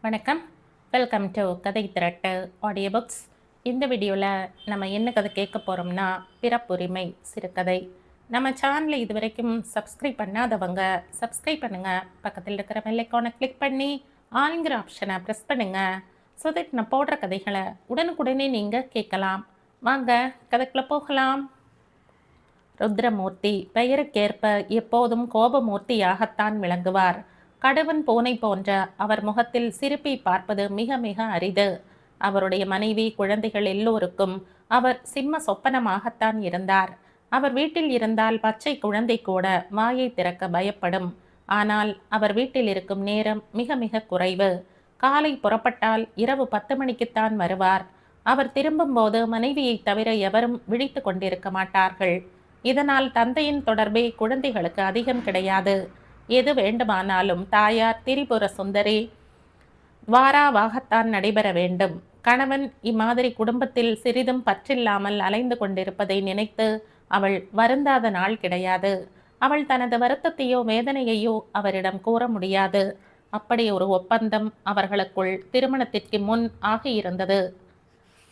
வணக்கம். Welcome to கதை திரட்டு audio books. இந்த வீடியோவில் நம்ம என்ன கதை கேட்க போகிறோம்னா, பிறப்புரிமை சிறுகதை. நம்ம சேனலை இது வரைக்கும் சப்ஸ்கிரைப் பண்ணாதவங்க சப்ஸ்கிரைப் பண்ணுங்கள். பக்கத்தில் இருக்கிற பெல் ஐகானை கிளிக் பண்ணி ஆளுங்கிற ஆப்ஷனை ப்ரெஸ் பண்ணுங்கள். ஸோ தட் நான் போடுற கதைகளை உடனுக்குடனே நீங்கள் கேட்கலாம். வாங்க கதைக்குள்ளே போகலாம். ருத்ரமூர்த்தி பெயருக்கேற்ப எப்போதும் கோபமூர்த்தியாகத்தான் விளங்குவார். கடவன் பூனை போன்ற அவர் முகத்தில் சிரிப்பை பார்ப்பது மிக மிக அரிது. அவருடைய மனைவி குழந்தைகள் எல்லோருக்கும் அவர் சிம்ம சொப்பனமாகத்தான் இருந்தார். அவர் வீட்டில் இருந்தால் பச்சை குழந்தை கூட வாயை திறக்க பயப்படும். ஆனால் அவர் வீட்டில் இருக்கும் நேரம் மிக மிக குறைவு. காலை புறப்பட்டால் இரவு 10 மணிக்குத்தான் வருவார். அவர் திரும்பும்போது மனைவியை தவிர எவரும் விழித்து கொண்டிருக்க மாட்டார்கள். இதனால் தந்தையின் தொடர்பே குழந்தைகளுக்கு அதிகம் கிடையாது. எது வேண்டுமானாலும் தாயார் திரிபுர சுந்தரி வாராவாகத்தான் நடைபெற வேண்டும். கணவன் இம்மாதிரி குடும்பத்தில் சிறிதும் பற்றில்லாமல் அலைந்து கொண்டிருப்பதை நினைத்து அவள் வருந்தாத நாள் கிடையாது. அவள் தனது வருத்தத்தையோ வேதனையையோ அவரிடம் கூற முடியாது. அப்படி ஒரு ஒப்பந்தம் அவர்களுக்குள் திருமணத்திற்கு முன் ஆகியிருந்தது.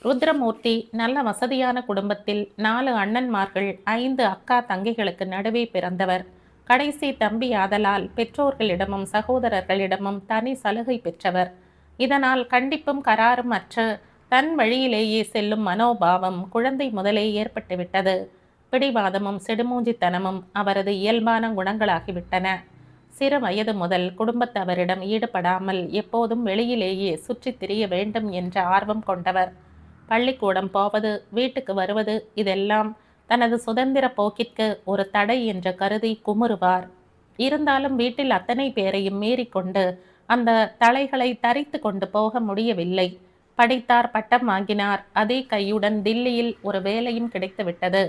ருத்ரமூர்த்தி நல்ல வசதியான குடும்பத்தில் 4 அண்ணன்மார்கள் 5 அக்கா தங்கைகளுக்கு நடுவே பிறந்தவர். கடைசி தம்பி ஆதலால் பெற்றோர்களிடமும் சகோதரர்களிடமும் தனி சலுகை பெற்றவர். இதனால் கண்டிப்பும் கராரும் அற்று தன் வழியிலேயே செல்லும் மனோபாவம் குழந்தை முதலே ஏற்பட்டுவிட்டது. பிடிவாதமும் சிடுமூஞ்சித்தனமும் அவரது இயல்பான குணங்களாகிவிட்டன. சிறு வயது முதல் குடும்பத்தவரிடம் ஈடுபடாமல் எப்போதும் வெளியிலேயே சுற்றித் திரிய வேண்டும் என்ற ஆர்வம் கொண்டவர். பள்ளிக்கூடம் போவது, வீட்டுக்கு வருவது இதெல்லாம் தனது சுதந்திர போக்கிற்கு ஒரு தடை என்று கருதி குமுறுவார். இருந்தாலும் வீட்டில் அத்தனை பேரையும் மீறிக்கொண்டு அந்த தலைகளை தரித்து கொண்டு போக முடியவில்லை. படித்தார், பட்டம் வாங்கினார். அதே கையுடன் தில்லியில் ஒரு வேலையும் கிடைத்துவிட்டது.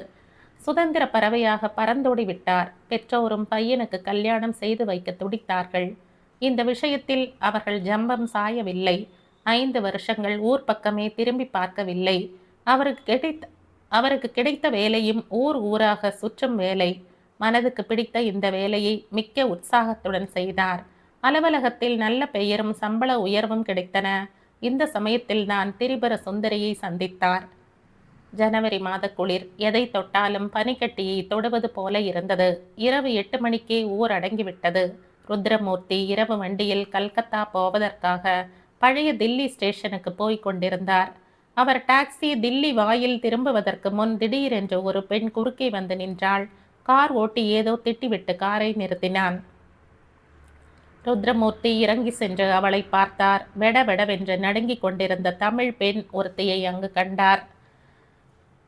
சுதந்திர பறவையாக பறந்தோடி விட்டார். பெற்றோரும் பையனுக்கு கல்யாணம் செய்து வைக்க துடித்தார்கள். இந்த விஷயத்தில் அவர்கள் ஜம்பம் சாயவில்லை. 5 வருஷங்கள் ஊர் பக்கமே திரும்பி பார்க்கவில்லை. அவருக்கு கிடைத்த வேலையும் ஊராக சுற்றும் வேலை. மனதுக்கு பிடித்த இந்த வேலையை மிக்க உற்சாகத்துடன் செய்தார். அலுவலகத்தில் நல்ல பெயரும் சம்பள உயர்வும் கிடைத்தன. இந்த சமயத்தில் தான் திரிபுர சுந்தரியை சந்தித்தார். ஜனவரி மாத குளிர் எதை தொட்டாலும் பனிக்கட்டியை தொடுவது போல இருந்தது. இரவு 8 மணிக்கே ஊர் அடங்கிவிட்டது. ருத்ரமூர்த்தி இரவு வண்டியில் கல்கத்தா போவதற்காக பழைய தில்லி ஸ்டேஷனுக்கு போய் கொண்டிருந்தார். அவர் டாக்ஸி தில்லி வாயில் திரும்புவதற்கு முன் திடீரென்று ஒரு பெண் குறுக்கே வந்து நின்றாள். கார் ஓட்டி ஏதோ திட்டிவிட்டு காரை நிறுத்தினான். ருத்ரமூர்த்தி இறங்கி சென்று அவளை பார்த்தார். வெடவெடவென்று நடுங்கிக் கொண்டிருந்த தமிழ் பெண் ஒருத்தியை அங்கு கண்டார்.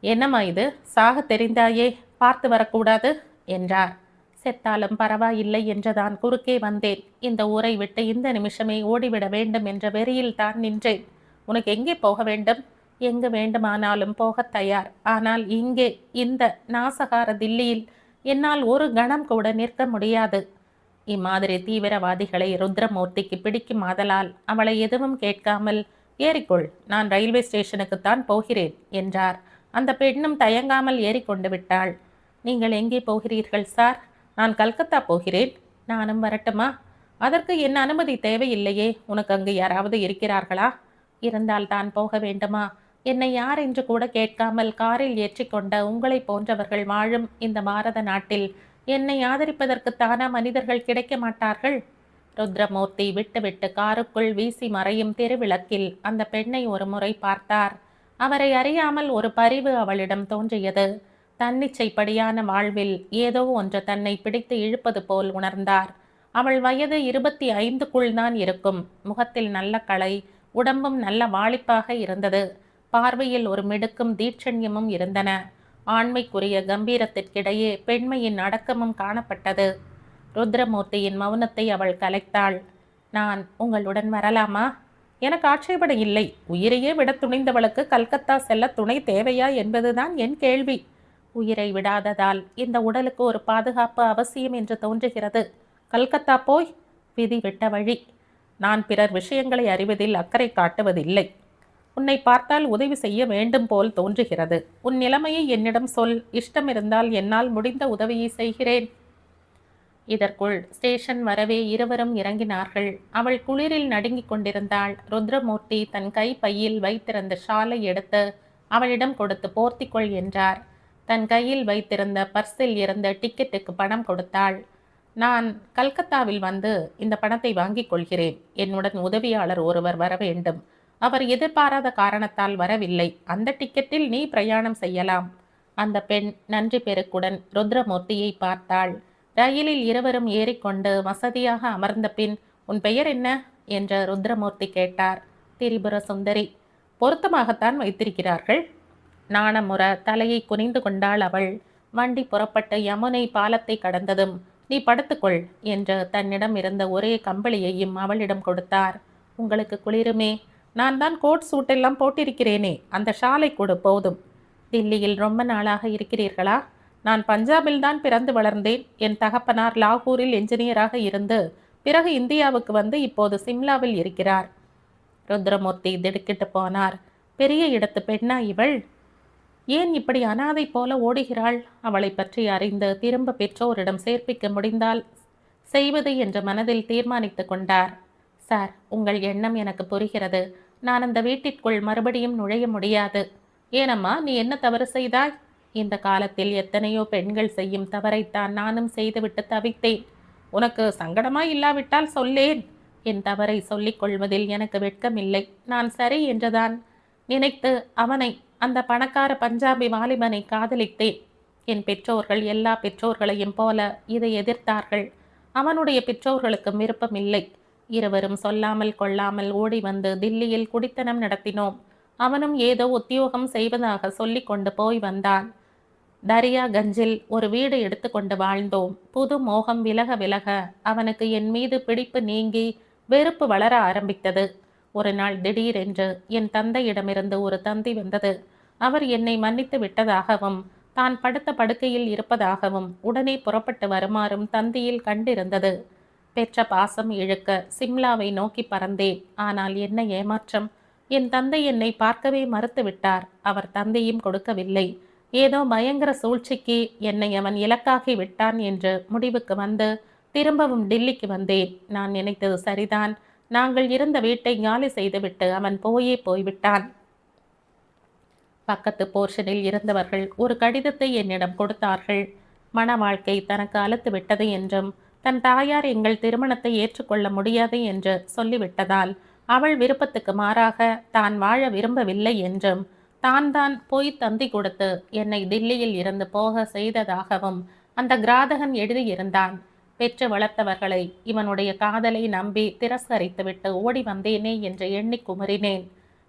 என்னம்மா இது, சாக தெரிந்தாயே, பார்த்து வரக்கூடாது என்றார். செத்தாலும் பரவாயில்லை என்றுதான் குறுக்கே வந்தேன். இந்த ஊரை விட்டு இந்த நிமிஷமே ஓடிவிட வேண்டும் என்ற வெறியில் தான் நின்றேன். உனக்கு எங்கே போக வேண்டும்? எங்கு வேண்டுமானாலும் போக தயார். ஆனால் இங்கே இந்த நாசகார தில்லியில் என்னால் ஒரு கணம் கூட நிற்க முடியாது. இம்மாதிரி தீவிரவாதிகளை ருத்ரமூர்த்திக்கு பிடிக்கும் ஆதலால் அவளை எதுவும் கேட்காமல் ஏறிக்கொள், நான் ரயில்வே ஸ்டேஷனுக்குத்தான் போகிறேன் என்றார். அந்த பெண்ணும் தயங்காமல் ஏறிக்கொண்டு விட்டாள். நீங்கள் எங்கே போகிறீர்கள் சார்? நான் கல்கத்தா போகிறேன். நானும் வரட்டுமா? அதற்கு என் அனுமதி தேவையில்லையே. உனக்கு அங்கு யாராவது இருக்கிறார்களா? இருந்தால் தான் போக வேண்டுமா? என்னை யார் என்று கூட கேட்காமல் காரில் ஏற்றிக்கொண்ட உங்களை போன்றவர்கள் வாழும் இந்த பாரத நாட்டில் என்னை ஆதரிப்பதற்கு தானா மனிதர்கள் கிடைக்க மாட்டார்கள்? ருத்ரமூர்த்தி விட்டு காருக்குள் வீசி மறையும் திருவிளக்கில் அந்த பெண்ணை ஒரு முறை பார்த்தார். அவரை அறியாமல் ஒரு பரிவு அவளிடம் தோன்றியது. தன்னிச்சைப்படியான வாழ்வில் ஏதோ ஒன்று தன்னை பிடித்து இழுப்பது போல் உணர்ந்தார். அவள் வயது 25க்குள் தான் இருக்கும். முகத்தில் நல்ல களை, உடம்பும் நல்ல வாளிப்பாக இருந்தது. பார்வையில் ஒரு மிடுக்கும் தீட்சண்யமும் இருந்தன. ஆண்மைக்குரிய கம்பீரத்திற்கிடையே பெண்மையின் அடக்கமும் காணப்பட்டது. ருத்ரமூர்த்தியின் மௌனத்தை அவள் கலைத்தாள். நான் உங்களுடன் வரலாமா? எனக்கு ஆட்சேபனை இல்லை. உயிரையே விட துணிந்தவளுக்கு கல்கத்தா செல்ல துணை தேவையா என்பதுதான் என் கேள்வி. உயிரை விடாததால் இந்த உடலுக்கு ஒரு பாதுகாப்பு அவசியம் என்று தோன்றுகிறது. கல்கத்தா போய் விதி விட்ட வழி. நான் பிறர் விஷயங்களை அறிவதில் அக்கறை காட்டுவதில்லை. உன்னை பார்த்தால் உதவி செய்ய வேண்டும் போல் தோன்றுகிறது. உன் நிலைமையை என்னிடம் சொல். இஷ்டம் இருந்தால் என்னால் முடிந்த உதவியை செய்கிறேன். இதற்குள் ஸ்டேஷன் வரவே இருவரும் இறங்கினார்கள். அவள் குளிரில் நடுங்கிக் கொண்டிருந்தாள். ருத்ரமூர்த்தி தன் கை பையில் வைத்திருந்த ஷாலை எடுத்து அவளிடம் கொடுத்து போர்த்திக்கொள் என்றார். தன் கையில் வைத்திருந்த பர்ஸில் இருந்த டிக்கெட்டுக்கு பணம் கொடுத்தாள். நான் கல்கத்தாவில் வந்து இந்த பணத்தை வாங்கிக் கொள்கிறேன். என்னுடன் உதவியாளர் ஒருவர் வர வேண்டும். அவர் எதிர்பாராத காரணத்தால் வரவில்லை. அந்த டிக்கெட்டில் நீ பிரயாணம் செய்யலாம். அந்த பெண் நன்றி பெருக்குடன் ருத்ரமூர்த்தியை பார்த்தாள். ரயிலில் இருவரும் ஏறிக்கொண்டு வசதியாக அமர்ந்த பின், உன் பெயர் என்ன என்று ருத்ரமூர்த்தி கேட்டார். திரிபுர சுந்தரி. பொருத்தமாகத்தான் வைத்திருக்கிறார்கள். நாணமுற தலையை குனிந்து கொண்டாள் அவள். வண்டி புறப்பட்டு யமுனை பாலத்தை கடந்ததும், நீ படுத்துக்கொள் என்று தன்னிடம் இருந்த ஒரே கம்பளியையும் அவளிடம் கொடுத்தார். உங்களுக்கு குளிருமே, நான் தான் கோட் சூட்டெல்லாம் போட்டிருக்கிறேனே, அந்த ஷாலை கொடு போதும். தில்லியில் ரொம்ப நாளாக இருக்கிறீர்களா? நான் பஞ்சாபில் தான் பிறந்து வளர்ந்தேன். என் தகப்பனார் லாகூரில் என்ஜினியராக இருந்து பிறகு இந்தியாவுக்கு வந்து இப்போது சிம்லாவில் இருக்கிறார். ருத்ரமூர்த்தி திடுக்கிட்டு போனார். பெரிய இடத்து பெண்ணா இவள்? ஏன் இப்படி அனாதை போல ஓடுகிறாள்? அவளை பற்றி அறிந்து திரும்ப பெற்றோரிடம் சேர்ப்பிக்க முடிந்தால் செய்வது என்று மனதில் தீர்மானித்து கொண்டார். சார், உங்கள் எண்ணம் எனக்கு புரிகிறது. நான் அந்த வீட்டிற்குள் மறுபடியும் நுழைய முடியாது. ஏனம்மா, நீ என்ன தவறு செய்தாய்? இந்த காலத்தில் எத்தனையோ பெண்கள் செய்யும் தவறைத்தான் நானும் செய்துவிட்டு தவித்தேன். உனக்கு சங்கடமாய் இல்லாவிட்டால் சொல்லேன். என் தவறை சொல்லிக் கொள்வதில் எனக்கு வெட்கமில்லை. நான் சரி என்றுதான் நினைத்து அவனை, அந்த பணக்கார பஞ்சாபி வாலிபனை காதலித்தேன். என் பெற்றோர்கள் எல்லா பெற்றோர்களையும் போல இதை எதிர்த்தார்கள். அவனுடைய பெற்றோர்களுக்கு விருப்பமில்லை. இருவரும் சொல்லாமல் கொள்ளாமல் ஓடி வந்து தில்லியில் குடித்தனம் நடத்தினோம். அவனும் ஏதோ உத்தியோகம் செய்வதாக சொல்லி கொண்டு போய் வந்தான். தரியாகஞ்சில் ஒரு வீடு எடுத்துக்கொண்டு வாழ்ந்தோம். புது மோகம் விலக விலக அவனுக்கு என் மீது பிடிப்பு நீங்கி வெறுப்பு வளர ஆரம்பித்தது. ஒரு நாள் திடீரென்று என் தந்தையிடமிருந்து ஒரு தந்தி வந்தது. அவர் என்னை மன்னித்து விட்டதாகவும் தான் படுத்த படுக்கையில் இருப்பதாகவும் உடனே புறப்பட்டு வருமாறும் தந்தியில் கண்டிருந்தது. பெற்ற பாசம் இழுக்க சிம்லாவை நோக்கி பறந்தேன். ஆனால் என்ன ஏமாற்றம்! என் தந்தை என்னை பார்க்கவே மறுத்து விட்டார். அவர் தந்தையும் கொடுக்கவில்லை. ஏதோ பயங்கர சூழ்ச்சிக்கு என்னை அவன் இலக்காகி விட்டான் என்று முடிவுக்கு வந்து திரும்பவும் டில்லிக்கு வந்தேன். நான் நினைத்தது சரிதான். நாங்கள் இருந்த வீட்டை காலி செய்துவிட்டு அவன் போய்விட்டான். பக்கத்து போர்ஷனில் இருந்தவர்கள் ஒரு கடிதத்தை என்னிடம் கொடுத்தார்கள். மன வாழ்க்கை தனக்கு அலுத்து விட்டது என்றும் தன் தாயார் எங்கள் திருமணத்தை ஏற்றுக்கொள்ள முடியாது என்று சொல்லிவிட்டதால் அவள் விருப்பத்துக்கு மாறாக தான் வாழ விரும்பவில்லை என்றும் தான் போய் தந்தி கொடுத்து என்னை தில்லியில் இருந்து போக செய்ததாகவும் அந்த கிராதகன் எழுதியிருந்தான். பெற்று வளர்த்தவர்களை இவனுடைய காதலை நம்பி திரஸ்கரித்துவிட்டு ஓடி வந்தேனே என்று எண்ணி குமரினேன்.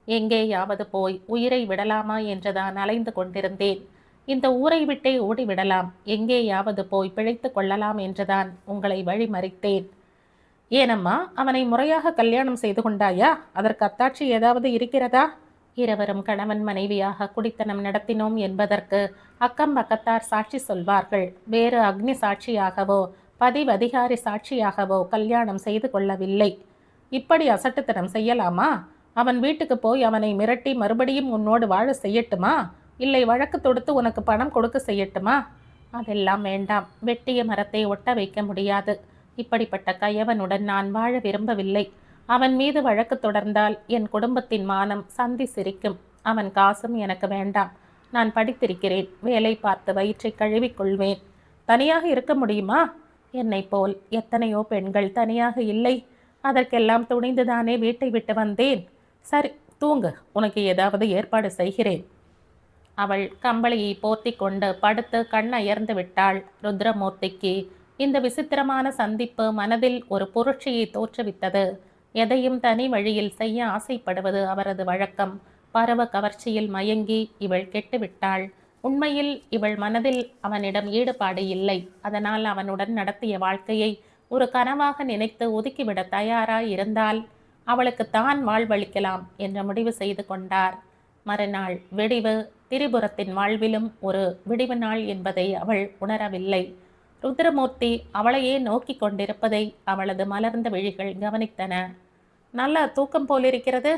எங்கேயாவது போய் உயிரை விடலாமா என்றுதான் அலைந்து கொண்டிருந்தேன். இந்த ஊரை விட்டே ஓடிவிடலாம், எங்கேயாவது போய் பிழைத்து கொள்ளலாம் என்றுதான் உங்களை வழிமறித்தேன். ஏனம்மா, அவனை முறையாக கல்யாணம் செய்து கொண்டாயா? அதற்கு அத்தாட்சி ஏதாவது இருக்கிறதா? இருவரும் கணவன் மனைவியாக குடித்தனம் நடத்தினோம் என்பதற்கு அக்கம் பக்கத்தார் சாட்சி சொல்வார்கள். வேறு அக்னி சாட்சியாகவோ பதிவதிகாரி சாட்சியாகவோ கல்யாணம் செய்து கொள்ளவில்லை. இப்படி அசட்டுத்தனம் செய்யலாமா? அவன் வீட்டுக்கு போய் அவனை மிரட்டி மறுபடியும் உன்னோடு வாழ செய்யட்டுமா? இல்லை வழக்கு தொடுத்து உனக்கு பணம் கொடுக்க செய்யட்டுமா? அதெல்லாம் வேண்டாம். வெட்டிய மரத்தை ஒட்ட வைக்க முடியாது. இப்படிப்பட்ட கயவனுடன் நான் வாழ விரும்பவில்லை. அவன் மீது வழக்கு தொடர்ந்தால் என் குடும்பத்தின் மானம் சந்தி சிரிக்கும். அவன் காசும் எனக்கு வேண்டாம். நான் படித்திருக்கிறேன். வேலை பார்த்து வயிற்றை கழுவிக்கொள்வேன். தனியாக இருக்க முடியுமா? என்னை போல் எத்தனையோ பெண்கள் தனியாக இல்லை. அதற்கெல்லாம் துணிந்துதானே வீட்டை விட்டு வந்தேன். சரி, தூங்கு. உனக்கு ஏதாவது ஏற்பாடு செய்கிறேன். அவள் கம்பளியை போர்த்தி கொண்டு படுத்து கண்ணயர்ந்து விட்டாள். ருத்ரமூர்த்திக்கு இந்த விசித்திரமான சந்திப்பு மனதில் ஒரு புரட்சியை தோற்றுவித்தது. எதையும் தனி வழியில் செய்ய ஆசைப்படுவது அவரது வழக்கம். பருவ கவர்ச்சியில் மயங்கி இவள் கெட்டுவிட்டாள். உண்மையில் இவள் மனதில் அவனிடம் ஈடுபாடு இல்லை. அதனால் அவனுடன் நடத்திய வாழ்க்கையை ஒரு கனவாக நினைத்து ஒதுக்கிவிட தயாராய் இருந்தால் அவளுக்கு தான் வாழ்வளிக்கலாம் என்று முடிவு செய்து கொண்டார். மறுநாள் விடிவு. திரிபுரத்தின் வாழ்விலும் ஒரு விடிவு நாள் என்பதை அவள் உணரவில்லை. ருத்ரமூர்த்தி அவளையே நோக்கி கொண்டிருப்பதை அவளது மலர்ந்த விழிகள் கவனித்தன. நல்ல தூக்கம் போலிருக்கிறது.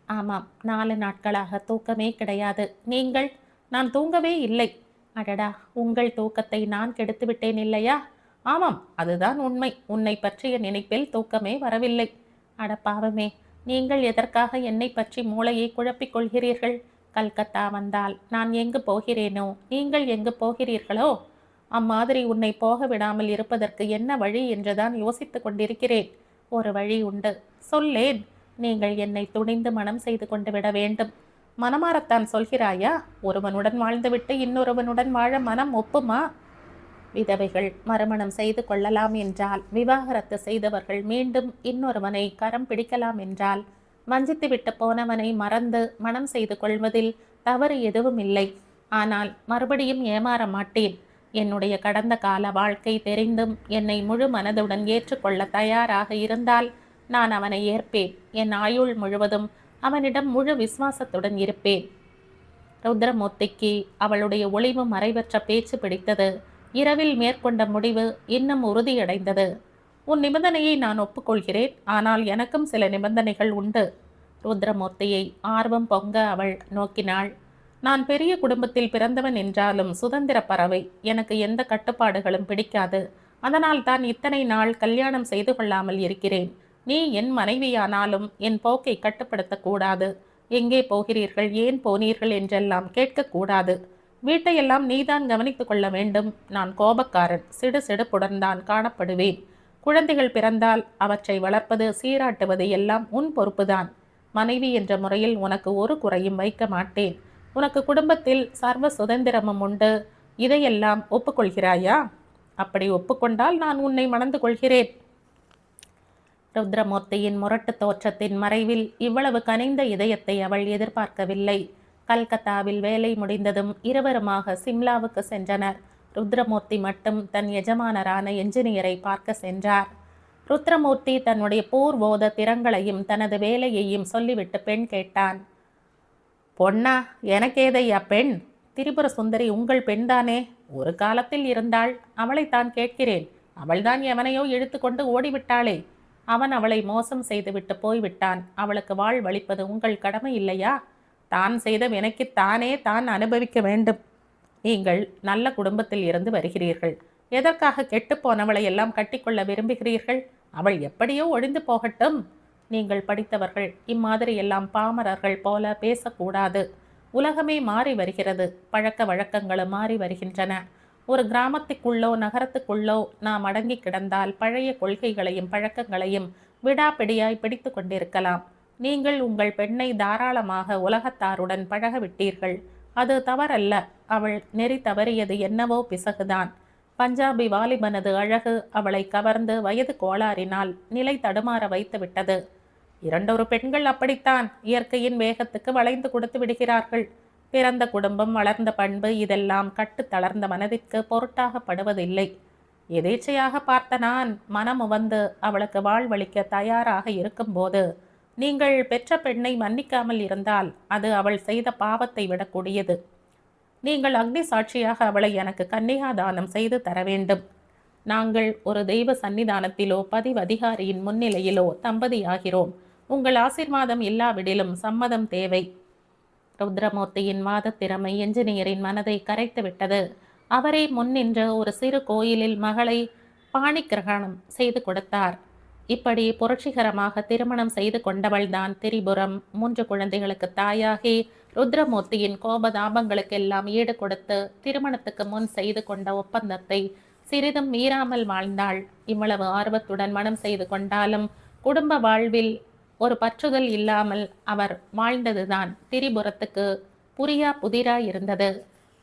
ஆமாம், 4 நாட்களாக தூக்கமே கிடையாது. நீங்கள்? நான் தூங்கவே இல்லை. அடடா, உங்கள் தூக்கத்தை நான் கெடுத்து விட்டேன் இல்லையா? ஆமாம், அதுதான் உண்மை. உன்னை பற்றிய நினைப்பில் தூக்கமே வரவில்லை. அட பாவமே, நீங்கள் எதற்காக என்னை பற்றி மூளையை குழப்பிக் கொள்கிறீர்கள்? கல்கத்தா வந்தால் நான் எங்கு போகிறேனோ, நீங்கள் எங்கு போகிறீர்களோ, அம்மாதிரி உன்னை போக விடாமல் இருப்பதற்கு என்ன வழி என்றுதான் யோசித்துக் கொண்டிருக்கிறேன். ஒரு வழி உண்டு, சொல்லேன். நீங்கள் என்னை துணிந்து மனம் செய்து கொண்டு விட வேண்டும். மனமாறத்தான் சொல்கிறாயா? ஒருவனுடன் வாழ்ந்துவிட்டு இன்னொருவனுடன் வாழ மனம் ஒப்புமா? விதவைகள் மறுமணம் செய்து கொள்ளலாம் என்றால், விவாகரத்து செய்தவர்கள் மீண்டும் இன்னொருவனை கரம் பிடிக்கலாம் என்றால், வஞ்சித்து விட்டு போனவனை மறந்து மனம் செய்து கொள்வதில் தவறு எதுவும் இல்லை. ஆனால் மறுபடியும் ஏமாற மாட்டேன். என்னுடைய கடந்த கால வாழ்க்கை தெரிந்தும் என்னை முழு மனதுடன் ஏற்றுக்கொள்ள தயாராக இருந்தால் நான் அவனை ஏற்பேன். என் ஆயுள் முழுவதும் அவனிடம் முழு விசுவாசத்துடன் இருப்பேன். ருத்ரமூர்த்திக்கு அவளுடைய ஒளிவு மறைவற்ற பேச்சு பிடித்தது. இரவில் மேற்கொண்ட முடிவு இன்னும் உறுதியடைந்தது. உன் நிபந்தனையை நான் ஒப்புக்கொள்கிறேன். ஆனால் எனக்கும் சில நிபந்தனைகள் உண்டு. ருத்ரமூர்த்தியை ஆர்வம் பொங்க அவள் நோக்கினாள். நான் பெரிய குடும்பத்தில் பிறந்தவன் என்றாலும் சுதந்திர பறவை. எனக்கு எந்த கட்டுப்பாடுகளும் பிடிக்காது. அதனால் தான் இத்தனை நாள் கல்யாணம் செய்து கொள்ளாமல் இருக்கிறேன். நீ என் மனைவியானாலும் என் போக்கை கட்டுப்படுத்தக்கூடாது. எங்கே போகிறீர்கள், ஏன் போனீர்கள் என்றெல்லாம் கேட்கக்கூடாது. வீட்டையெல்லாம் நீதான் கவனித்து கொள்ள வேண்டும். நான் கோபக்காரன், சிடுசிடுப்புடன் தான் காணப்படுவேன். குழந்தைகள் பிறந்தால் அவற்றை வளர்ப்பது, சீராட்டுவது எல்லாம் உன் பொறுப்புதான். மனைவி என்ற முறையில் உனக்கு ஒரு குறையும் வைக்க மாட்டேன். உனக்கு குடும்பத்தில் சர்வ சுதந்திரமும் உண்டு. இதையெல்லாம் ஒப்புக்கொள்கிறாயா? அப்படி ஒப்புக்கொண்டால் நான் உன்னை மணந்து கொள்கிறேன். ருத்ரமூர்த்தியின் முரட்டு தோற்றத்தின் மறைவில் இவ்வளவு கனிந்த இதயத்தை அவள் எதிர்பார்க்கவில்லை. கல்கத்தாவில் வேலை முடிந்ததும் இருவருமாக சிம்லாவுக்கு சென்றனர். ருத்ரமூர்த்தி மட்டும் தன் எஜமானரான என்ஜினியரை பார்க்க சென்றார். ருத்ரமூர்த்தி தன்னுடைய பூர்வோத திறங்களையும் தனது வேலையையும் சொல்லிவிட்டு பெண் கேட்டான். பொன்னா? எனக்கேதையா பெண்? திரிபுர சுந்தரி உங்கள் பெண்தானே? ஒரு காலத்தில் இருந்தாள். அவளைத்தான் கேட்கிறேன். அவள்தான் எவனையோ இழுத்து கொண்டு ஓடிவிட்டாளே. அவன் அவளை மோசம் செய்துவிட்டு போய்விட்டான். அவளுக்கு வாழ்வளிப்பது உங்கள் கடமை இல்லையா? தான் செய்த வினைக்குத்தானே தான் அனுபவிக்க வேண்டும். நீங்கள் நல்ல குடும்பத்தில் இருந்து வருகிறீர்கள். எதற்காக கெட்டுப்போனவளை எல்லாம் கட்டிக்கொள்ள விரும்புகிறீர்கள்? அவள் எப்படியோ ஒழிந்து போகட்டும். நீங்கள் படித்தவர்கள் இம்மாதிரி எல்லாம் பாமரர்கள் போல பேசக்கூடாது. உலகமே மாறி வருகிறது. பழக்க வழக்கங்களும் மாறி வருகின்றன. ஒரு கிராமத்துக்குள்ளோ நகரத்துக்குள்ளோ நாம் அடங்கி கிடந்தால் பழைய கொள்கைகளையும் பழக்கங்களையும் விடாப்பிடியாய் பிடித்து கொண்டிருக்கலாம். நீங்கள் உங்கள் பெண்ணை தாராளமாக உலகத்தாருடன் பழக விட்டீர்கள். அது தவறல்ல. அவள் நெறி தவறியது என்னவோ பிசகுதான். பஞ்சாபி வாலிபனது அழகு அவளை கவர்ந்து வயது கோளாறினால் நிலை தடுமாற வைத்து விட்டது. இரண்டொரு பெண்கள் அப்படித்தான் இயற்கையின் வேகத்துக்கு வளைந்து கொடுத்து விடுகிறார்கள். பிறந்த குடும்பம், வளர்ந்த பண்பு இதெல்லாம் கட்டு தளர்ந்த மனதிற்கு பொருட்டாகப்படுவதில்லை. எதேச்சையாக பார்த்த நான் மனம் உவந்து அவளுக்கு வாழ்வளிக்க தயாராக இருக்கும்போது நீங்கள் பெற்ற பெண்ணை மன்னிக்காமல் இருந்தால் அது அவள் செய்த பாவத்தை விடக்கூடியது. நீங்கள் அக்னி சாட்சியாக அவளை எனக்கு கன்னிகாதானம் செய்து தர வேண்டும். நாங்கள் ஒரு தெய்வ சன்னிதானத்திலோ பதிவதிகாரியின் முன்னிலையிலோ தம்பதியாகிறோம். உங்கள் ஆசீர்வாதம் இல்லாவிடிலும் சம்மதம் தேவை. ருத்ரமூர்த்தியின் வாத திறமை என்ஜினியரின் மனதை கரைத்து விட்டது. அவரே முன்னின்று ஒரு சிறு கோயிலில் மகளை பாணி கிரகணம் செய்து கொடுத்தார். இப்படி புரட்சிகரமாக திருமணம் செய்து கொண்டவள்தான் திரிபுரம். 3 குழந்தைகளுக்கு தாயாகி ருத்ரமூர்த்தியின் கோபதாபங்களுக்கெல்லாம் ஈடு கொடுத்து திருமணத்துக்கு முன் செய்து கொண்ட ஒப்பந்தத்தை சிறிதும் மீறாமல் வாழ்ந்தாள். இவ்வளவு ஆர்வத்துடன் மனம் செய்து கொண்டாலும் குடும்ப வாழ்வில் ஒரு பற்றுதல் இல்லாமல் அவர் வாழ்ந்ததுதான் திரிபுரத்துக்கு புரியா புதிரா இருந்தது.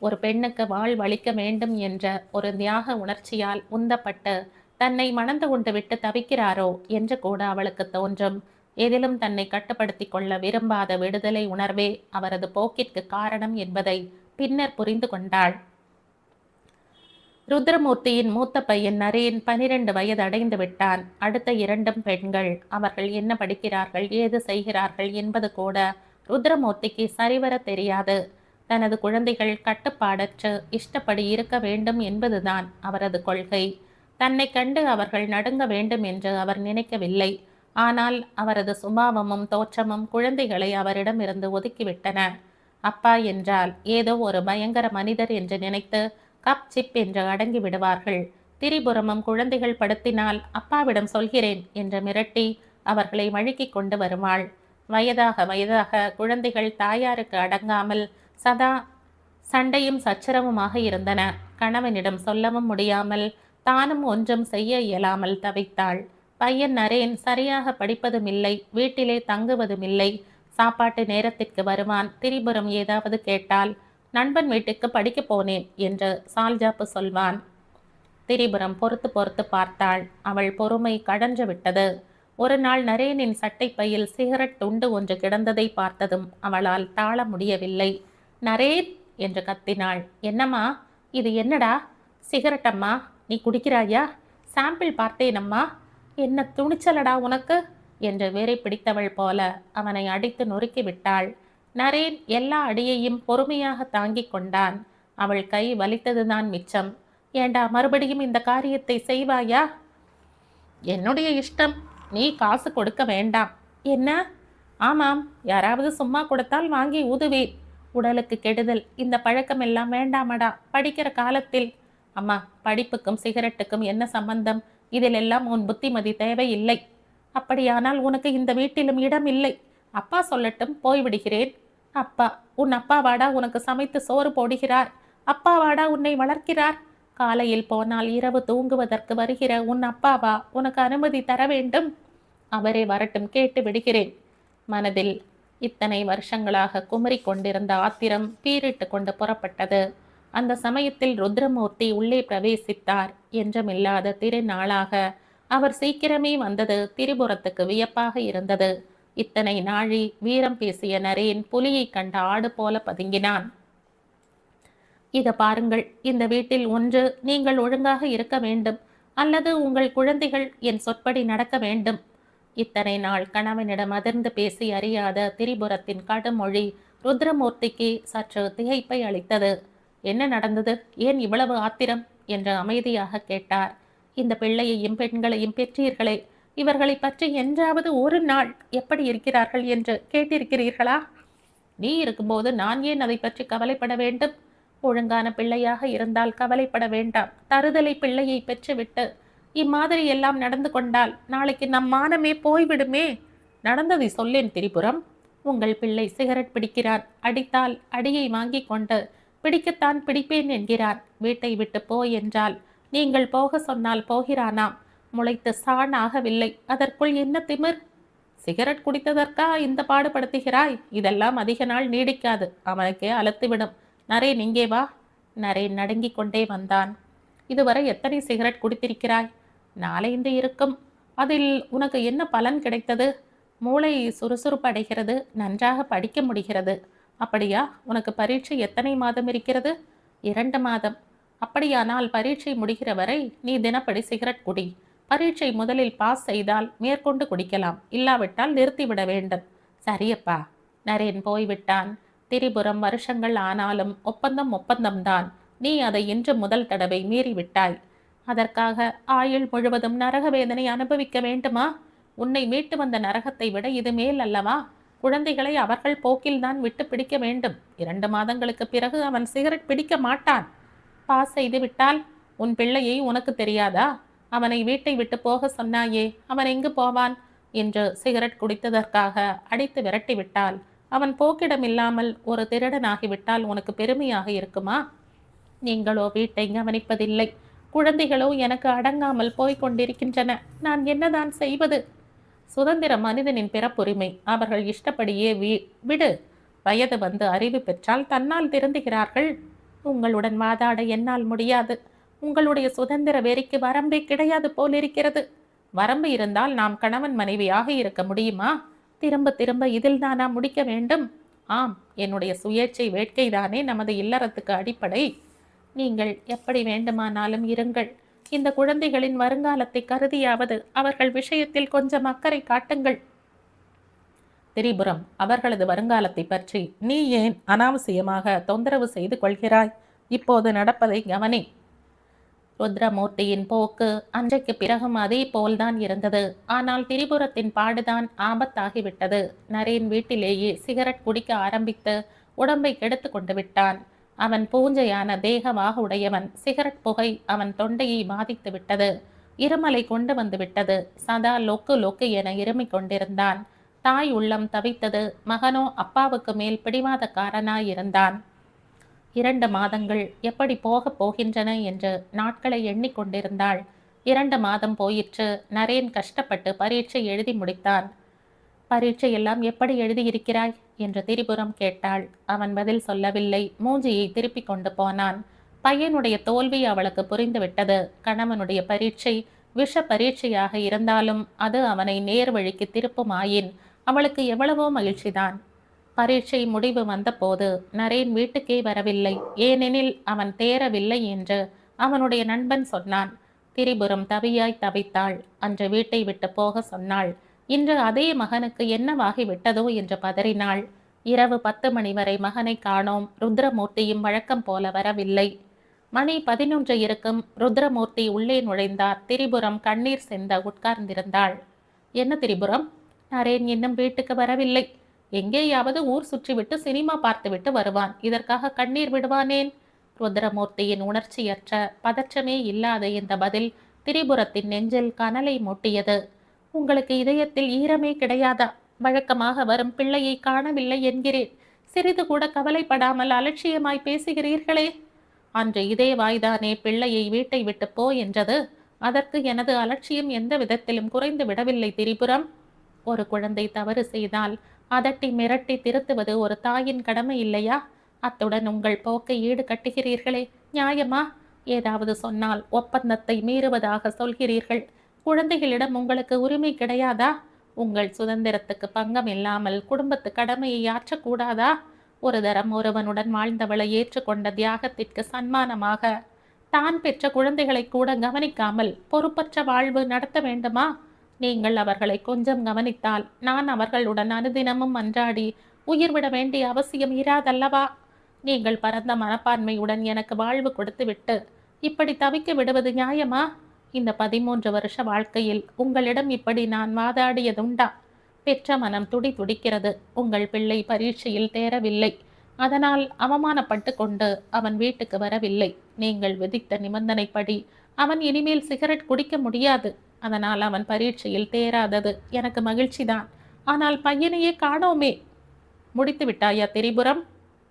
ஒரு பெண்ணுக்கு வாழ்வளிக்க வேண்டும் என்ற ஒரு தியாக உணர்ச்சியால் உந்தப்பட்டு தன்னை மணந்து கொண்டு விட்டு தவிக்கிறாரோ என்று கூட அவளுக்கு தோன்றும். எதிலும் தன்னை கட்டுப்படுத்தி கொள்ள விரும்பாத விடுதலை உணர்வே அவரது போக்கிற்கு காரணம் என்பதை பின்னர் புரிந்து கொண்டாள். ருத்ரமூர்த்தியின் மூத்த பையன் நரேன் 12 வயது அடைந்து விட்டான். அடுத்த 2 பெண்கள். அவர்கள் என்ன படிக்கிறார்கள், ஏது செய்கிறார்கள் என்பது கூட ருத்ரமூர்த்திக்கு சரிவர தெரியாது. தனது குழந்தைகள் கட்டுப்பாடற்று இஷ்டப்படி இருக்க வேண்டும் என்பதுதான் அவரது கொள்கை. தன்னை கண்டு அவர்கள் நடுங்க வேண்டும் என்று அவர் நினைக்கவில்லை. ஆனால் அவரது சுபாவமும் தோற்றமும் குழந்தைகளை அவரிடமிருந்து ஒதுக்கிவிட்டன. அப்பா என்றால் ஏதோ ஒரு பயங்கர மனிதர் என்று நினைத்து கப் சிப் என்று அடங்கி விடுவார்கள். திரிபுரமும் குழந்தைகள் படுத்தினால் அப்பாவிடம் சொல்கிறேன் என்று மிரட்டி அவர்களை வழுக்கிக் கொண்டு வருவாள். வயதாக வயதாக குழந்தைகள் தாயாருக்கு அடங்காமல் சதா சண்டையும் சச்சரவுமாக இருந்தன. கணவனிடம் சொல்லவும் முடியாமல் தானும் ஒன்றும் செய்ய இயலாமல் தவித்தாள். பையன் நரேன் சரியாக படிப்பதுமில்லை, வீட்டிலே தங்குவதுமில்லை. சாப்பாட்டு நேரத்திற்கு வருவான். திரிபுரம் ஏதாவது கேட்டால் நண்பன் வீட்டுக்கு படிக்கப் போனேன் என்று சால்ஜாப்பு சொல்வான். திரிபுரம் பொறுத்து பொறுத்து பார்த்தாள். அவள் பொறுமை கடன்று விட்டது. ஒரு நாள் நரேனின் சட்டைப்பையில் சிகரெட் துண்டு ஒன்று கிடந்ததை பார்த்ததும் அவளால் தாழ முடியவில்லை. நரேன் என்று கத்தினாள். என்னம்மா இது? என்னடா? சிகரெட் அம்மா. நீ குடிக்கிறாயா? சாம்பிள் பார்த்தேனம்மா. என்ன துணிச்சலடா உனக்கு என்று வேரை பிடித்தவள் போல அவனை அடித்து நொறுக்கி விட்டாள். நரேன் எல்லா அடியையும் பொறுமையாக தாங்கிக் கொண்டான். அவள் கை வலித்ததுதான் மிச்சம். ஏண்டா மறுபடியும் இந்த காரியத்தை செய்வாயா? என்னுடைய இஷ்டம். நீ காசு கொடுக்க வேண்டாம். என்ன? ஆமாம், யாராவது சும்மா கொடுத்தால் வாங்கி ஊதுவேன். உடலுக்கு கெடுதல். இந்த பழக்கம் எல்லாம் வேண்டாமடா படிக்கிற காலத்தில். அம்மா, படிப்புக்கும் சிகரெட்டுக்கும் என்ன சம்பந்தம்? இதிலெல்லாம் உன் புத்திமதி தேவையில்லை. அப்படியானால் உனக்கு இந்த வீட்டிலும் இடம் இல்லை. அப்பா சொல்லட்டும், போய்விடுகிறேன். அப்பா? உன் அப்பாவாடா உனக்கு சமைத்து சோறு போடுகிறார்? அப்பாவாடா உன்னை வளர்க்கிறார்? காலையில் போனால் இரவு தூங்குவதற்கு வருகிற உன் அப்பாவா உனக்கு அனுமதி தர வேண்டும்? அவரே வரட்டும், கேட்டு விடுகிறேன். மனதில் இத்தனை வருஷங்களாக குமரி கொண்டிருந்த ஆத்திரம் பீரிட்டு கொண்டு புறப்பட்டது. அந்த சமயத்தில் ருத்ரமூர்த்தி உள்ளே பிரவேசித்தார். என்றுமில்லாத திருநாளாக அவர் சீக்கிரமே வந்தது திரிபுரத்துக்கு வியப்பாக இருந்தது. இத்தனை நாழி வீரம் பேசிய நரேன் புலியை கண்ட ஆடு போல பதுங்கினான். இத பாருங்கள், இந்த வீட்டில் ஒன்று நீங்கள் ஒழுங்காக இருக்க வேண்டும், அல்லது உங்கள் குழந்தைகள் என் சொற்படி நடக்க வேண்டும். இத்தனை நாள் கணவனிடம் அதிர்ந்து பேசி அறியாத திரிபுரத்தின் கடுமொழி ருத்ரமூர்த்திக்கு சற்று திகைப்பை அளித்தது. என்ன நடந்தது? ஏன் இவ்வளவு ஆத்திரம் என்று அமைதியாக கேட்டார். இந்த பிள்ளையையும் பெண்களையும் பெற்றீர்களே, இவர்களை பற்றி என்றாவது ஒரு நாள் எப்படி இருக்கிறார்கள் என்று கேட்டிருக்கிறீர்களா? நீ இருக்கும்போது நான் ஏன் அதை பற்றி கவலைப்பட வேண்டும்? ஒழுங்கான பிள்ளையாக இருந்தால் கவலைப்பட வேண்டாம். தருதலை பிள்ளையை பெற்றுவிட்டு இம்மாதிரி எல்லாம் நடந்து கொண்டால் நாளைக்கு நம் மானமே போய்விடுமே. நடந்ததை சொல்லேன் திரிபுரம். உங்கள் பிள்ளை சிகரெட் பிடிக்கிறான். அடித்தால் அடியை வாங்கி கொண்டு பிடிக்கத்தான் பிடிப்பேன் என்கிறான். வீட்டை விட்டு போய் என்றால் நீங்கள் போக சொன்னால் போகிறானாம். முளைத்து சாண் ஆகவில்லை, அதற்குள் என்ன திமிர்? சிகரெட் குடித்ததற்கா இந்த பாடுபடுத்துகிறாய்? இதெல்லாம் அதிக நாள் நீடிக்காது, அவனுக்கே அழுத்துவிடும். நரேன், இங்கே வா. நரேன் நடுங்கிக் கொண்டே வந்தான். இதுவரை எத்தனை சிகரெட் குடித்திருக்கிறாய்? 4-5 இருக்கும். அதில் உனக்கு என்ன பலன் கிடைத்தது? மூளை சுறுசுறுப்படைகிறது, நன்றாக படிக்க முடிகிறது. அப்படியா? உனக்கு பரீட்சை எத்தனை மாதம் இருக்கிறது? 2 மாதம். அப்படியானால் பரீட்சை முடிகிற வரை நீ தினப்படி சிகரெட் குடி. பரீட்சை முதலில் பாஸ் செய்தால் மேற்கொண்டு குடிக்கலாம், இல்லாவிட்டால் நிறுத்திவிட வேண்டும். சரியப்பா. நரேன் போய்விட்டான். திரிபுரம் வருஷங்கள் ஆனாலும் ஒப்பந்தம்தான். நீ அதை இன்று முதல் தடவை மீறிவிட்டாய். அதற்காக ஆயுள் முழுவதும் நரக வேதனை அனுபவிக்க வேண்டுமா? உன்னை மீட்டு வந்த நரகத்தை விட இது மேல் அல்லவா? குழந்தைகளை அவர்கள் போக்கில்தான் விட்டு பிடிக்க வேண்டும். 2 மாதங்களுக்கு பிறகு அவன் சிகரெட் பிடிக்க மாட்டான். பாஸ் செய்து விட்டால் உன் பிள்ளையை உனக்கு தெரியாதா? அவனை வீட்டை விட்டு போக சொன்னாயே, அவன் எங்கு போவான்? என்று சிகரெட் குடித்ததற்காக அடித்து விரட்டி விட்டால், அவன் போக்கிடமில்லாமல் ஒரு திருடனாகிவிட்டால் உனக்கு பெருமையாக இருக்குமா? நீங்களோ வீட்டை கவனிப்பதில்லை. குழந்தைகளோ எனக்கு அடங்காமல் போய்க் கொண்டிருக்கின்றன. நான் என்னதான் செய்வது? சுதந்திர மனிதனின் பிறப்புரிமை. அவர்கள் இஷ்டப்படியே விடு. வயது வந்து அறிவு பெற்றால் தன்னால் திருந்துகிறார்கள். உங்களுடன் வாதாட என்னால் முடியாது. உங்களுடைய சுதந்திர வெறிக்கு வரம்பே கிடையாது போலிருக்கிறது. வரம்பு இருந்தால் நாம் கணவன் மனைவியாக இருக்க முடியுமா? திரும்ப திரும்ப இதில் தானா முடிக்க வேண்டும்? ஆம், என்னுடைய சுயேட்சை வேட்கைதானே நமது இல்லறத்துக்கு அடிப்படை. நீங்கள் எப்படி வேண்டுமானாலும் இருங்கள். இந்த குழந்தைகளின் வருங்காலத்தை கருதியாவது அவர்கள் விஷயத்தில் கொஞ்சம் அக்கறை காட்டுங்கள். திரிபுரம், அவர்களது வருங்காலத்தை பற்றி நீ ஏன் அனாவசியமாக தொந்தரவு செய்து கொள்கிறாய்? இப்போது நடப்பதை கவனி. ருத்ரமூர்த்தியின் போக்கு அன்றைக்கு பிறகும் அதே போல்தான் இருந்தது. ஆனால் திரிபுரத்தின் பாடுதான் ஆபத்தாகிவிட்டது. நரேன் வீட்டிலேயே சிகரெட் குடிக்க ஆரம்பித்து உடம்பை கெடுத்து கொண்டு விட்டான். அவன் பூஞ்சையான தேகமாக உடையவன். சிகரெட் புகை அவன் தொண்டையை பாதித்து விட்டது. இருமலை கொண்டு வந்து விட்டது. சதா லொக்கு லொக்கு என இருமிக் கொண்டிருந்தான். தாய் உள்ளம் தவித்தது. மகனோ அப்பாவுக்கு மேல் பிடிவாதக்காரனாயிருந்தான். 2 மாதங்கள் எப்படி போகப் போகின்றன என்று நாட்களை எண்ணிக்கொண்டிருந்தாள். 2 மாதம் போயிற்று. நரேன் கஷ்டப்பட்டு பரீட்சை எழுதி முடித்தான். பரீட்சையெல்லாம் எப்படி எழுதியிருக்கிறாய் என்று திரிபுரம் கேட்டாள். அவன் பதில் சொல்லவில்லை. மூஞ்சியை திருப்பிக் கொண்டு போனான். பையனுடைய தோல்வி அவளுக்கு புரிந்துவிட்டது. கணவனுடைய பரீட்சை விஷ பரீட்சையாக இருந்தாலும் அது அவனை நேர்வழிக்கு திருப்புமாயின் அவளுக்கு எவ்வளவோ மகிழ்ச்சிதான். பரீட்சை முடிவு வந்தபோது நரேன் வீட்டுக்கே வரவில்லை. ஏனெனில் அவன் தேரவில்லை என்று அவனுடைய நண்பன் சொன்னான். திரிபுரம் தவியாய் தவித்தாள். அன்று வீட்டை விட்டு போக சொன்னாள். இன்று அதே மகனுக்கு என்னவாகி விட்டதோ என்று பதறினாள். இரவு 10 மணி வரை மகனை காணோம். ருத்ரமூர்த்தியும் வழக்கம் போல வரவில்லை. மணி 11 இருக்கும். ருத்ரமூர்த்தி உள்ளே நுழைந்தார். திரிபுரம் கண்ணீர் சிந்த உட்கார்ந்திருந்தாள். என்ன திரிபுரம்? நரேன் இன்னும் வீட்டுக்கு வரவில்லை. எங்கேயாவது ஊர் சுற்றிவிட்டு சினிமா பார்த்துவிட்டு வருவான். இதற்காக கண்ணீர் விடுவானேன்? ருத்ரமூர்த்தியின் உணர்ச்சியற்ற பதற்றமே இல்லாத இந்த பதில் திரிபுரத்தின் நெஞ்சில் கனலை மூட்டியது. உங்களுக்கு இதயத்தில் ஈரமே கிடையாதா? வழக்கமாக வரும் பிள்ளையை காணவில்லை என்கிறேன். சிறிது கூட கவலைப்படாமல் அலட்சியமாய் பேசுகிறீர்களே. அன்று இதே வாய்தானே பிள்ளையை வீட்டை விட்டு போ என்றது. அதற்கு எனது அலட்சியம் எந்த விதத்திலும் குறைந்து விடவில்லை திரிபுரம். ஒரு குழந்தை தவறு செய்தால் அதட்டி மிரட்டி திருத்துவது ஒரு தாயின் கடமை இல்லையா? அத்துடன் உங்கள் போக்கை ஈடு கட்டுகிறீர்களே, நியாயமா? ஏதாவது சொன்னால் ஒப்பந்தத்தை மீறுவதாக சொல்கிறீர்கள். குழந்தைகளிடம் உங்களுக்கு உரிமை கிடையாதா? உங்கள் சுதந்திரத்துக்கு பங்கம் இல்லாமல் குடும்பத்து கடமையை ஆற்றக்கூடாதா? ஒரு தரம் ஒருவனுடன் வாழ்ந்தவளை ஏற்றுக்கொண்ட தியாகத்திற்கு சன்மானமாக தான் பெற்ற குழந்தைகளை கூட கவனிக்காமல் பொறுப்பற்ற வாழ்வு நடத்த வேண்டுமா? நீங்கள் அவர்களை கொஞ்சம் கவனித்தால் நான் அவர்களுடன் அனுதினமும் அன்றாடி உயிர்விட வேண்டிய அவசியம் இராதல்லவா? நீங்கள் பரந்த மனப்பான்மையுடன் எனக்கு வாழ்வு கொடுத்துவிட்டு இப்படி தவிக்க விடுவது நியாயமா? இந்த 13 வருஷ வாழ்க்கையில் உங்களிடம் இப்படி நான் வாதாடியதுண்டா? பெற்ற மனம் துடி துடிக்கிறது. உங்கள் பிள்ளை பரீட்சையில் தேரவில்லை. அதனால் அவமானப்பட்டு கொண்டு அவன் வீட்டுக்கு வரவில்லை. நீங்கள் விதித்த நிபந்தனைப்படி அவன் இனிமேல் சிகரெட் குடிக்க முடியாது. அதனால் அவன் பரீட்சையில் தேராதது எனக்கு மகிழ்ச்சிதான். ஆனால் பையனையே காணோமே. முடித்து விட்டாயா திரிபுரம்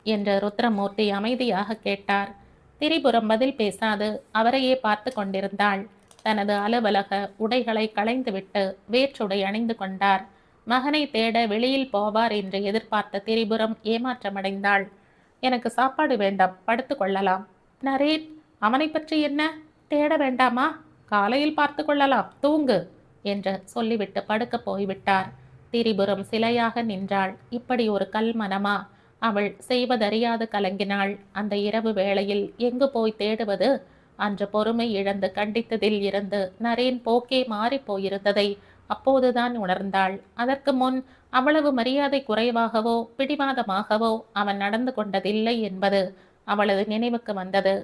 என்று ருத்ரமூர்த்தி அமைதியாக கேட்டார். திரிபுரம் பதில் பேசாது அவரையே பார்த்து கொண்டிருந்தாள். தனது அலுவலக உடைகளை களைந்துவிட்டு வேற்றுடை அணிந்து கொண்டார். மகனை தேட வெளியில் போவார் என்று எதிர்பார்த்த திரிபுரம் ஏமாற்றமடைந்தாள். எனக்கு சாப்பாடு வேண்டாம், படுத்து கொள்ளலாம். நரேன், அவனை பற்றி என்ன? தேட வேண்டாமா? காலையில் பார்த்து கொள்ளலாம், தூங்கு என்று சொல்லிவிட்டு படுக்க போய்விட்டார். திரிபுரம் சிலையாக நின்றாள். இப்படி ஒரு கல் மனமா? அவள் செய்வதறியாது கலங்கினாள். அந்த இரவு வேளையில் எங்கு போய் தேடுவது? அன்று பொறுமை இழந்து கண்டித்ததில் இருந்து நரேன் போக்கே மாறி போயிருந்ததை அப்போதுதான் உணர்ந்தாள். அதற்கு முன் அவ்வளவு மரியாதை குறைவாகவோ பிடிவாதமாகவோ அவன் நடந்து கொண்டதில்லை என்பது அவளது நினைவுக்கு வந்தது.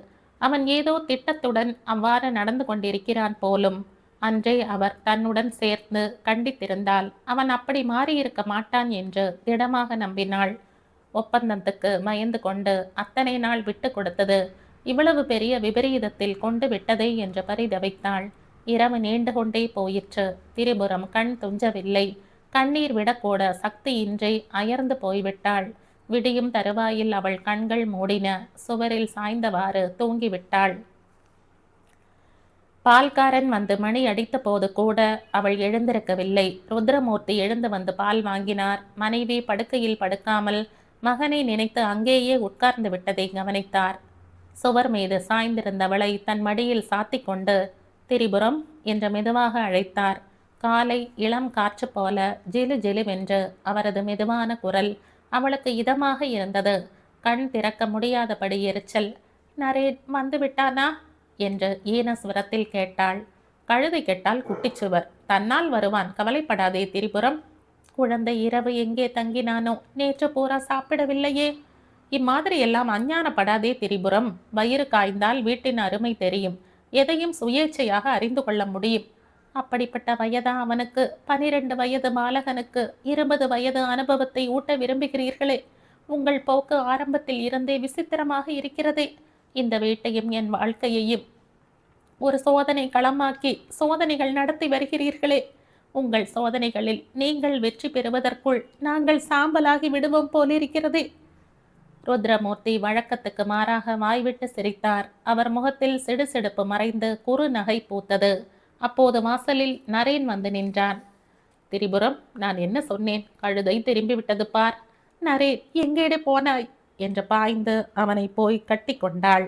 அவன் ஏதோ திட்டத்துடன் அவ்வாறு நடந்து கொண்டிருக்கிறான் போலும். அன்றே அவர் தன்னுடன் சேர்ந்து கண்டித்திருந்தால் அவன் அப்படி மாறியிருக்க மாட்டான் என்று திடமாக நம்பினாள். ஒப்பந்தத்துக்கு மயந்து கொண்டு அத்தனை நாள் விட்டு கொடுத்தது இவ்வளவு பெரிய விபரீதத்தில் கொண்டு விட்டதே என்று பரிதவித்தாள். இரவு நீண்டு கொண்டே போயிற்று. திரிபுரம் கண் துஞ்சவில்லை. கண்ணீர் விடக்கூட சக்தியின்றி அயர்ந்து போய்விட்டாள். விடியும் தருவாயில் அவள் கண்கள் மூடின. சுவரில் சாய்ந்தவாறு தூங்கிவிட்டாள். பால்காரன் வந்து மணி அடித்த போது கூட அவள் எழுந்திருக்கவில்லை. ருத்ரமூர்த்தி எழுந்து வந்து பால் வாங்கினார். மனைவி படுக்கையில் படுக்காமல் மகனை நினைத்து அங்கேயே உட்கார்ந்து விட்டதை கவனித்தார். சுவர் மீது சாய்ந்திருந்தவளை தன் மடியில் சாத்தி கொண்டு திரிபுரம் என்று மெதுவாக அழைத்தார். காலை இளம் காற்று போல ஜிலு ஜிலுவென்று அவரது மெதுவான குரல் அவளுக்கு இதமாக இருந்தது. கண் திறக்க முடியாதபடி எரிச்சல். நரேன் வந்து விட்டானா என்று ஈனஸ்வரத்தில் கேட்டாள். கழுதை கெட்டால் குட்டிச்சுவர், தன்னால் வருவான், கவலைப்படாதே திரிபுரம். குழந்தை இரவு எங்கே தங்கினானோ? நேற்று பூரா சாப்பிடவில்லையே. இம்மாதிரி எல்லாம் அஞ்ஞானப்படாதே திரிபுரம். வயிறு காய்ந்தால் வீட்டின் அருமை தெரியும். எதையும் சுயேச்சையாக அறிந்து கொள்ள முடியும். அப்படிப்பட்ட வயதா அவனுக்கு? 12 வயது பாலகனுக்கு 20 வயது அனுபவத்தை ஊட்ட விரும்புகிறீர்களே. உங்கள் போக்கு ஆரம்பத்தில் இருந்தே விசித்திரமாக இருக்கிறதே. இந்த வீட்டையும் என் வாழ்க்கையையும் ஒரு சோதனை களமாக்கி சோதனைகள் நடத்தி வருகிறீர்களே. உங்கள் சோதனைகளில் நீங்கள் வெற்றி பெறுவதற்குள் நாங்கள் சாம்பலாகி விடுவோம் போலிருக்கிறதே. ருத்ரமூர்த்தி வழக்கத்துக்கு மாறாக வாய்விட்டு சிரித்தார். அவர் முகத்தில் சிடுசிடுப்பு மறைந்து குறு நகை பூத்தது. அப்போது வாசலில் நரேன் வந்து நின்றான். திரிபுரம், நான் என்ன சொன்னேன்? கழுதை திரும்பிவிட்டது பார். நரேன், எங்கேடே போனாய் என்று பாய்ந்து அவனை போய் கட்டி கொண்டாள்.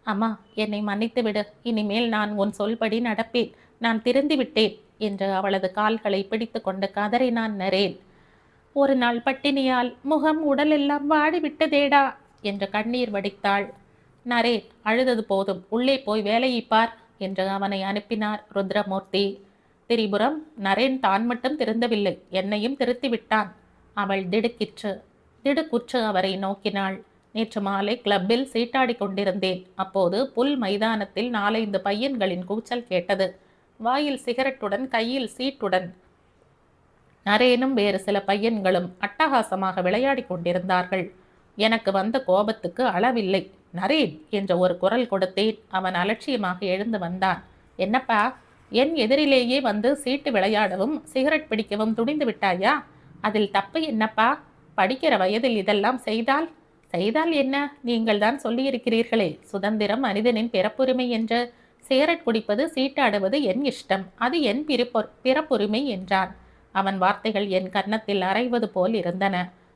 அம்மா, என்னை மன்னித்து விடு. இனிமேல் நான் உன் சொல்படி நடப்பேன். நான் திருந்தி விட்டேன் என்று அவளது கால்களை பிடித்து கொண்டு கதறினான் நரேன். ஒரு நாள் பட்டினியால் முகம் உடல் எல்லாம் வாடிவிட்டதேடா என்று கண்ணீர் வடித்தாள். நரேன், அழுதது போதும், உள்ளே போய் வேலையை பார் என்று அவனை அனுப்பினார் ருத்ரமூர்த்தி. திரிபுரம், நரேன் தான் மட்டும் திருந்தவில்லை, என்னையும் திருத்திவிட்டான். அவள் திடுக்குற்று அவரை நோக்கினாள். நேற்று மாலை கிளப்பில் சீட்டாடி கொண்டிருந்தேன். அப்போது புல் மைதானத்தில் 4-5 பையன்களின் கூச்சல் கேட்டது. வாயில் சிகரெட்டுடன் கையில் சீட்டுடன் நரேனும் வேறு சில பையன்களும் அட்டகாசமாக விளையாடி கொண்டிருந்தார்கள். எனக்கு வந்த கோபத்துக்கு அளவில்லை. நரேன் என்ற ஒரு குரல் கொடுத்தேன். அவன் அலட்சியமாக எழுந்து வந்தான். என்னப்பா, என் எதிரிலேயே வந்து சீட்டு விளையாடவும் சிகரெட் பிடிக்கவும் துணிந்து விட்டாயா? அதில் தப்பு என்னப்பா? படிக்கிற வயதில் இதெல்லாம் செய்தால் என்ன? நீங்கள் தான் சொல்லியிருக்கிறீர்களே, சுதந்திரம் மனிதனின் பிறப்புரிமை என்று. சிகரெட் குடிப்பது சீட்டாடுவது என் இஷ்டம், அது என் பிறப்புரிமை என்றான். அவன் வார்த்தைகள் என் கன்னத்தில் அரைவது போல் இருந்தன.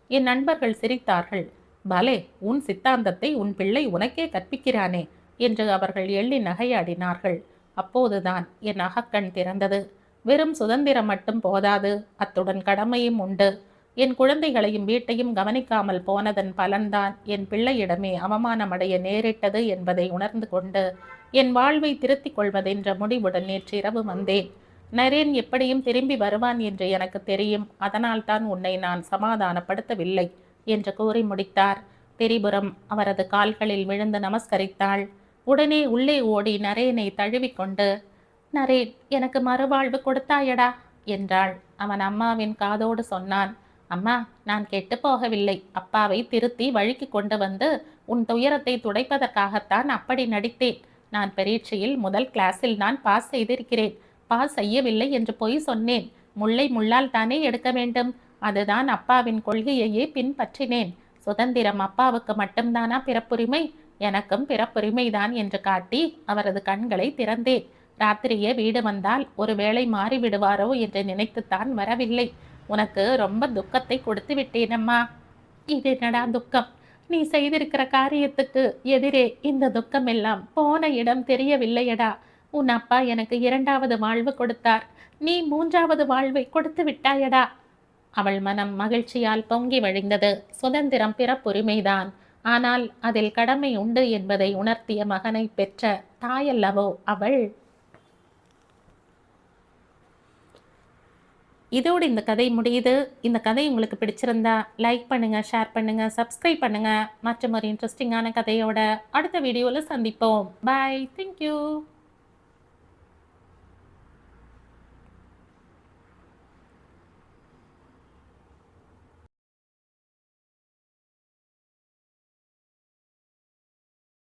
என் நண்பர்கள் சிரித்தார்கள். பலே, உன் சித்தாந்தத்தை உன் பிள்ளை உனக்கே கற்பிக்கிறானே என்று அவர்கள் எள்ளி நகையாடினார்கள். அப்போதுதான் என் அகக்கண் திறந்தது. வெறும் சுதந்திரம் மட்டும் போதாது, அத்துடன் கடமையும் உண்டு. என் குழந்தைகளையும் வீட்டையும் கவனிக்காமல் போனதன் பலன்தான் என் பிள்ளையிடமே அவமானமடைய நேரிட்டது என்பதை உணர்ந்து கொண்டு என் வாழ்வை திருத்திக் கொள்வதென்ற முடிவுடன் நேற்றிரவு வந்தேன். நரேன் எப்படியும் திரும்பி வருவான் என்று எனக்கு தெரியும். அதனால் தான் உன்னை நான் சமாதானப்படுத்தவில்லை என்று கூறி முடித்தார். திரிபுரம் அவரது கால்களில் விழுந்து நமஸ்கரித்தாள். உடனே உள்ளே ஓடி நரேனை தழுவிக்கொண்டு, நரேன், எனக்கு மறுவாழ்வு கொடுத்தாயடா என்றாள். அவன் அம்மாவின் காதோடு சொன்னான். அம்மா, நான் கெட்டு போகவில்லை. அப்பாவை திருத்தி வழிக்கு கொண்டு வந்து உன் துயரத்தை துடைப்பதற்காகத்தான் அப்படி நடித்தேன். நான் பரீட்சையில் முதல் கிளாஸில் நான் பாஸ் செய்திருக்கிறேன். பாஸ் செய்யவில்லை என்று பொய் சொன்னேன். முள்ளை முள்ளால் தானே எடுக்க வேண்டும். அதுதான் அப்பாவின் கொள்கையையே பின்பற்றினேன். சுதந்திரம் அப்பாவுக்கு மட்டும்தானா பிறப்புரிமை? எனக்கும் பிறப்புரிமைதான் என்று காட்டி அவரது கண்களை திறந்தேன். ராத்திரியே வீடு வந்தால் ஒருவேளை மாறிவிடுவாரோ என்று நினைத்துத்தான் வரவில்லை. உனக்கு ரொம்ப துக்கத்தை கொடுத்து விட்டேனம்மா. இது என்னடா துக்கம்? நீ செய்திருக்கிற காரியத்துக்கு எதிரே இந்த துக்கம் எல்லாம் போன இடம் தெரியவில்லையடா. உன் அப்பா எனக்கு 2வது வாழ்வு கொடுத்தார். நீ 3வது வாழ்வை கொடுத்து விட்டாயடா. அவள் மனம் மகிழ்ச்சியால் பொங்கி வழிந்தது. சுதந்திரம் பிறப்புரிமைதான், ஆனால் அதில் கடமை உண்டு என்பதை உணர்த்திய மகனை பெற்ற தாயல்லவோ அவள். இதோடு இந்த கதை முடியுது. இந்த கதை உங்களுக்கு பிடிச்சிருந்தா லைக் பண்ணுங்கள், ஷேர் பண்ணுங்கள், சப்ஸ்கிரைப் பண்ணுங்கள். மற்றும் ஒரு இன்ட்ரெஸ்டிங்கான கதையோட அடுத்த வீடியோவில் சந்திப்போம். பாய். தேங்க்யூ.